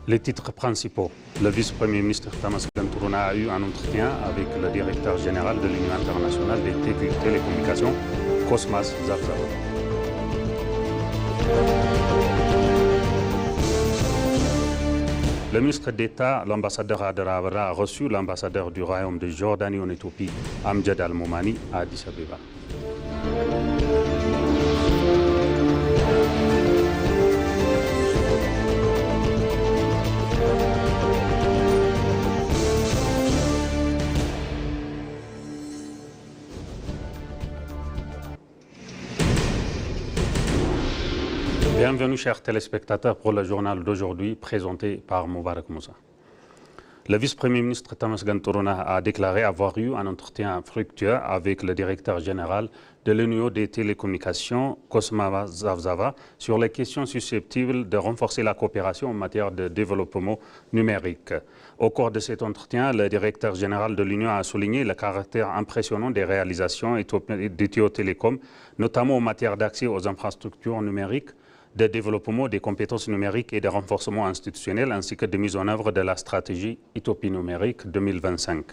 Les titres principaux. Le vice-premier ministre Tamas Gantouruna a eu un entretien avec le directeur général de l'Union internationale des télécommunications, Cosmas Zavzava. Le ministre d'État, l'ambassadeur Adara Avra, a reçu l'ambassadeur du Royaume de Jordanie en Éthiopie, Amjad Al-Moumani, à Addis Abeba. Bienvenue chers téléspectateurs pour le journal d'aujourd'hui présenté par Moubarak Moussa. Le vice-premier ministre Tamas Gantouruna a déclaré avoir eu un entretien fructueux avec le directeur général de l'Union des télécommunications, Cosmas Zavzava, sur les questions susceptibles de renforcer la coopération en matière de développement numérique. Au cours de cet entretien, le directeur général de l'Union a souligné le caractère impressionnant des réalisations d'Ethio Telecom, notamment en matière d'accès aux infrastructures numériques, de développement des compétences numériques et de renforcement institutionnel, ainsi que de mise en œuvre de la stratégie Éthiopie numérique 2025.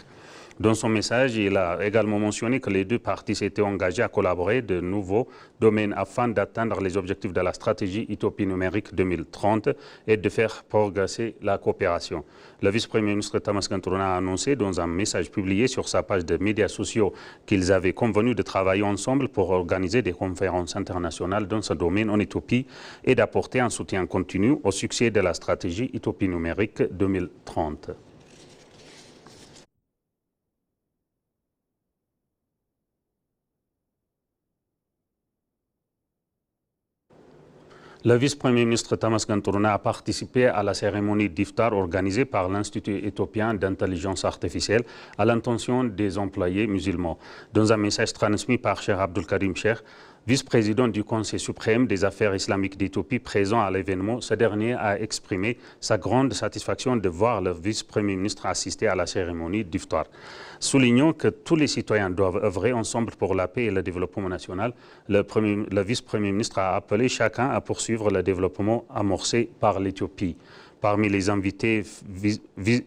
Dans son message, il a également mentionné que les deux parties s'étaient engagées à collaborer de nouveaux domaines afin d'atteindre les objectifs de la stratégie Éthiopie numérique 2030 et de faire progresser la coopération. Le vice-premier ministre Tamas Gantouruna a annoncé dans un message publié sur sa page de médias sociaux qu'ils avaient convenu de travailler ensemble pour organiser des conférences internationales dans ce domaine en Éthiopie et d'apporter un soutien continu au succès de la stratégie Éthiopie numérique 2030. Le vice-premier ministre Tamas Gantouruna a participé à la cérémonie d'Iftar organisée par l'Institut éthiopien d'intelligence artificielle à l'intention des employés musulmans. Dans un message transmis par Cheikh Abdul Karim Cheikh, vice-président du Conseil suprême des affaires islamiques d'Éthiopie présent à l'événement, ce dernier a exprimé sa grande satisfaction de voir le vice-premier ministre assister à la cérémonie d'Iftar. Soulignant que tous les citoyens doivent œuvrer ensemble pour la paix et le développement national, le vice-premier ministre a appelé chacun à poursuivre le développement amorcé par l'Éthiopie. Parmi les invités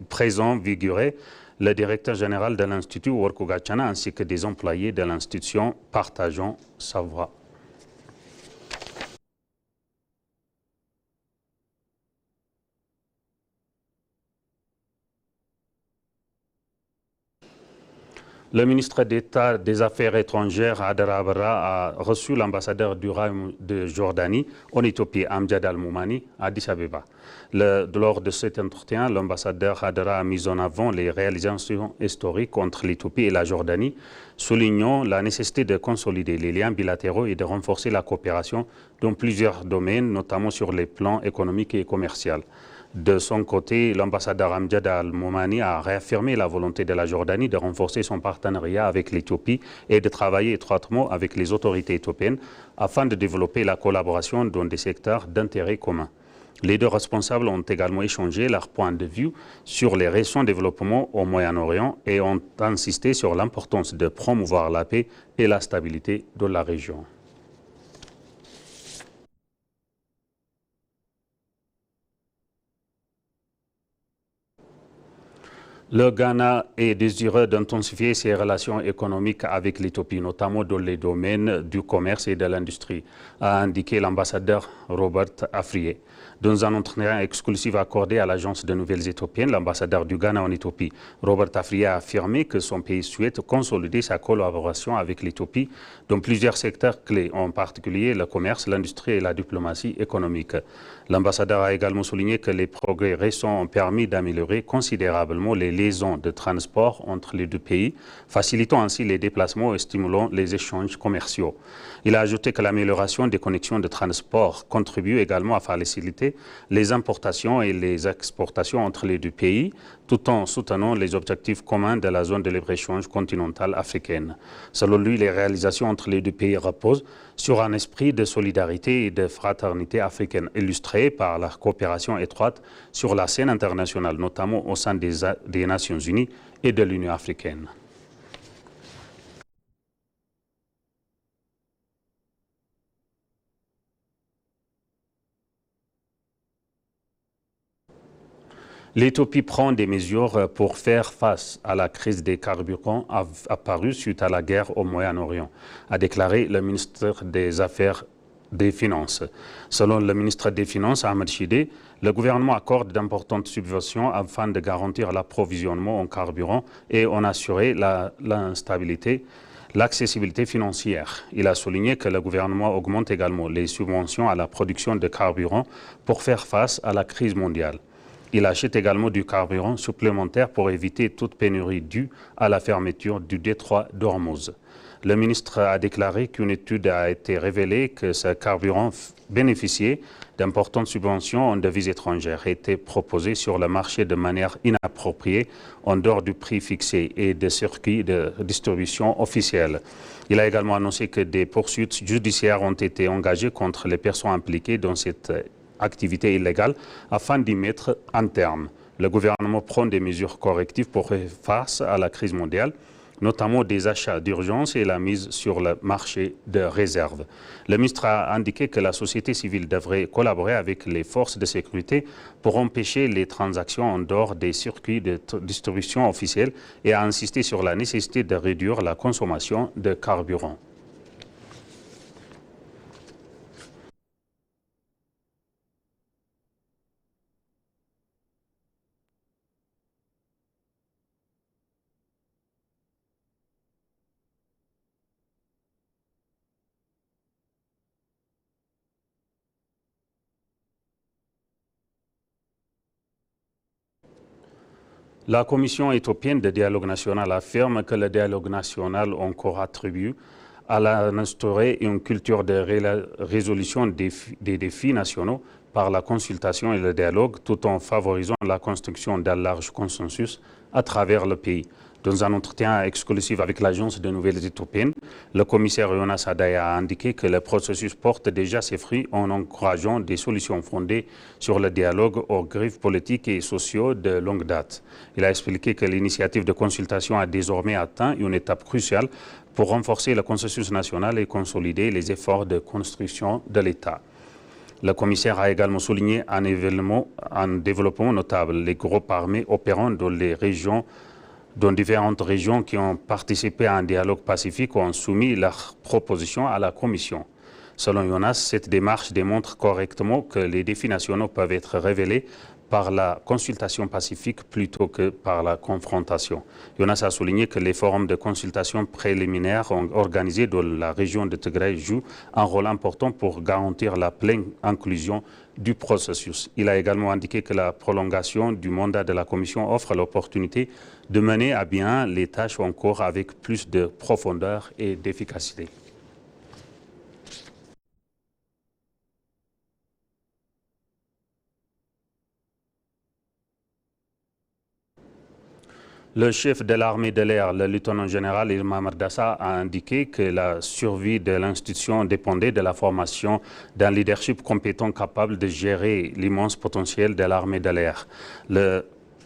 présents figuraient le directeur général de l'Institut, Worko Gachana, ainsi que des employés de l'institution partageant sa voix. Le ministre d'État des Affaires étrangères, Adara Avra, a reçu l'ambassadeur du Royaume de Jordanie en Éthiopie, Amjad Al-Moumani, à Addis Abeba. Lors de cet entretien, l'ambassadeur Adara a mis en avant les réalisations historiques entre l'Éthiopie et la Jordanie, soulignant la nécessité de consolider les liens bilatéraux et de renforcer la coopération dans plusieurs domaines, notamment sur les plans économiques et commerciaux. De son côté, l'ambassadeur Amjad Al-Moumani a réaffirmé la volonté de la Jordanie de renforcer son partenariat avec l'Éthiopie et de travailler étroitement avec les autorités éthiopiennes afin de développer la collaboration dans des secteurs d'intérêt commun. Les deux responsables ont également échangé leurs points de vue sur les récents développements au Moyen-Orient et ont insisté sur l'importance de promouvoir la paix et la stabilité de la région. Le Ghana est désireux d'intensifier ses relations économiques avec l'Éthiopie, notamment dans les domaines du commerce et de l'industrie, a indiqué l'ambassadeur Robert Afriyé. Dans un entretien exclusif accordé à l'agence de nouvelles éthiopiennes, l'ambassadeur du Ghana en Éthiopie, Robert Afriyé, a affirmé que son pays souhaite consolider sa collaboration avec l'Éthiopie dans plusieurs secteurs clés, en particulier le commerce, l'industrie et la diplomatie économique. L'ambassadeur a également souligné que les progrès récents ont permis d'améliorer considérablement les liaisons de transport entre les deux pays, facilitant ainsi les déplacements et stimulant les échanges commerciaux. Il a ajouté que l'amélioration des connexions de transport contribue également à faciliter les importations et les exportations entre les deux pays, tout en soutenant les objectifs communs de la zone de libre-échange continentale africaine. Selon lui, les réalisations entre les deux pays reposent sur un esprit de solidarité et de fraternité africaine, illustré par la coopération étroite sur la scène internationale, notamment au sein des Nations Unies et de l'Union africaine. L'Éthiopie prend des mesures pour faire face à la crise des carburants apparue suite à la guerre au Moyen-Orient, a déclaré le ministre des Affaires des Finances. Selon le ministre des Finances, Ahmed Shide, le gouvernement accorde d'importantes subventions afin de garantir l'approvisionnement en carburant et en assurer l'accessibilité financière. Il a souligné que le gouvernement augmente également les subventions à la production de carburant pour faire face à la crise mondiale. Il achète également du carburant supplémentaire pour éviter toute pénurie due à la fermeture du détroit d'Ormuz. Le ministre a déclaré qu'une étude a été révélée que ce carburant bénéficiait d'importantes subventions en devises étrangères et était proposé sur le marché de manière inappropriée en dehors du prix fixé et des circuits de distribution officiels. Il a également annoncé que des poursuites judiciaires ont été engagées contre les personnes impliquées dans cette activité illégale afin d'y mettre un terme. Le gouvernement prend des mesures correctives pour faire face à la crise mondiale, notamment des achats d'urgence et la mise sur le marché de réserve. Le ministre a indiqué que la société civile devrait collaborer avec les forces de sécurité pour empêcher les transactions en dehors des circuits de distribution officiels et a insisté sur la nécessité de réduire la consommation de carburant. La Commission éthiopienne de dialogue national affirme que le dialogue national encore attribue à instaurer une culture de résolution des défis nationaux par la consultation et le dialogue, tout en favorisant la construction d'un large consensus à travers le pays. Dans un entretien exclusif avec l'agence de nouvelles éthiopiennes, le commissaire Jonas Adaya a indiqué que le processus porte déjà ses fruits en encourageant des solutions fondées sur le dialogue aux griefs politiques et sociaux de longue date. Il a expliqué que l'initiative de consultation a désormais atteint une étape cruciale pour renforcer le consensus national et consolider les efforts de construction de l'État. Le commissaire a également souligné un développement notable, les groupes armés opérant dans différentes régions qui ont participé à un dialogue pacifique ont soumis leurs propositions à la Commission. Selon Jonas, cette démarche démontre correctement que les défis nationaux peuvent être révélés par la consultation pacifique plutôt que par la confrontation. Jonas a souligné que les forums de consultation préliminaires organisés dans la région de Tigray jouent un rôle important pour garantir la pleine inclusion du processus. Il a également indiqué que la prolongation du mandat de la Commission offre l'opportunité de mener à bien les tâches en cours avec plus de profondeur et d'efficacité. Le chef de l'armée de l'air, le lieutenant-général Irma Mardassa, a indiqué que la survie de l'institution dépendait de la formation d'un leadership compétent capable de gérer l'immense potentiel de l'armée de l'air.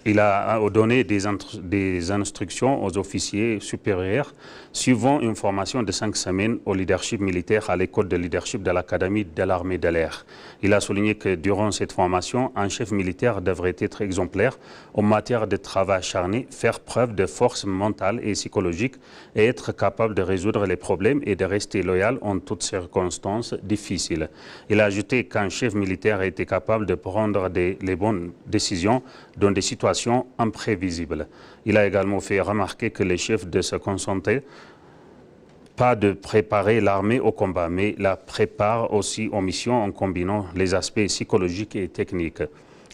Il a donné des instructions aux officiers supérieurs suivant une formation de 5 semaines au leadership militaire à l'école de leadership de l'Académie de l'armée de l'air. Il a souligné que durant cette formation, un chef militaire devrait être exemplaire en matière de travail acharné, faire preuve de force mentale et psychologique et être capable de résoudre les problèmes et de rester loyal en toutes circonstances difficiles. Il a ajouté qu'un chef militaire était capable de prendre les bonnes décisions dans des situations imprévisibles. Il a également fait remarquer que les chefs ne se concentraient pas de préparer l'armée au combat, mais la préparent aussi aux missions en combinant les aspects psychologiques et techniques.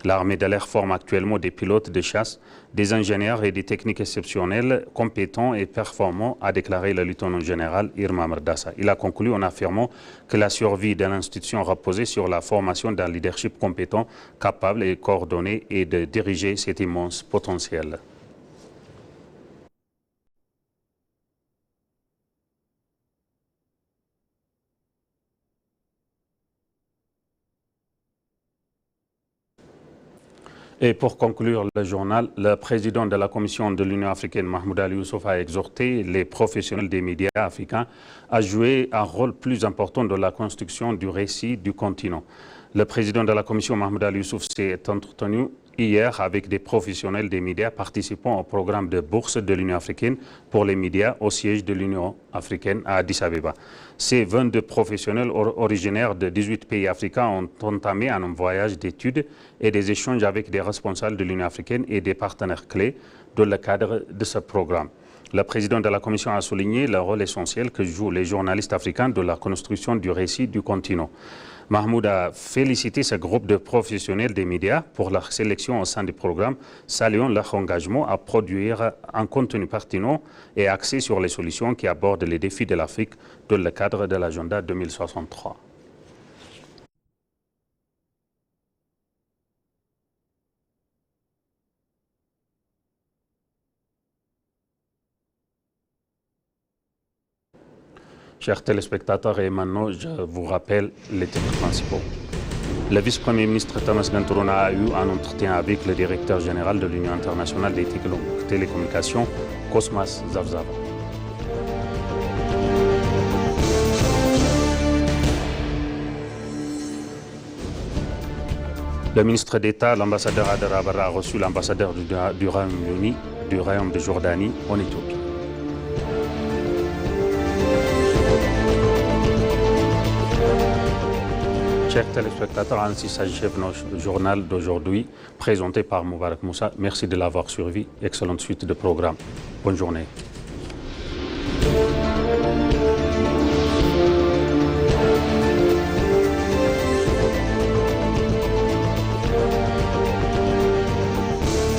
L'armée de l'air forme actuellement des pilotes de chasse, des ingénieurs et des techniques exceptionnels, compétents et performants, a déclaré le lieutenant-général Irma Mardassa. Il a conclu en affirmant que la survie de l'institution reposait sur la formation d'un leadership compétent, capable et coordonné et de diriger cet immense potentiel. Et pour conclure le journal, le président de la Commission de l'Union africaine, Mahmoud Ali Youssouf, a exhorté les professionnels des médias africains à jouer un rôle plus important dans la construction du récit du continent. Le président de la Commission, Mahmoud Ali Youssouf, s'est entretenu hier avec des professionnels des médias participant au programme de bourse de l'Union africaine pour les médias au siège de l'Union africaine à Addis Abeba. Ces 22 professionnels originaires de 18 pays africains ont entamé un voyage d'études et des échanges avec des responsables de l'Union africaine et des partenaires clés dans le cadre de ce programme. Le président de la Commission a souligné le rôle essentiel que jouent les journalistes africains dans la construction du récit du continent. Mahmoud a félicité ce groupe de professionnels des médias pour leur sélection au sein du programme, saluant leur engagement à produire un contenu pertinent et axé sur les solutions qui abordent les défis de l'Afrique dans le cadre de l'agenda 2063. Chers téléspectateurs, et maintenant je vous rappelle les titres principaux. Le vice-premier ministre Thomas Gantourona a eu un entretien avec le directeur général de l'Union internationale des télécommunications, Cosmas Zavzava. Le ministre d'État, l'ambassadeur Adara Barra, a reçu l'ambassadeur du Royaume-Uni, du Royaume de Jordanie en Éthiopie. Chers téléspectateurs, ainsi s'achève notre journal d'aujourd'hui, présenté par Moubarak Moussa. Merci de l'avoir suivi. Excellente suite de programme. Bonne journée.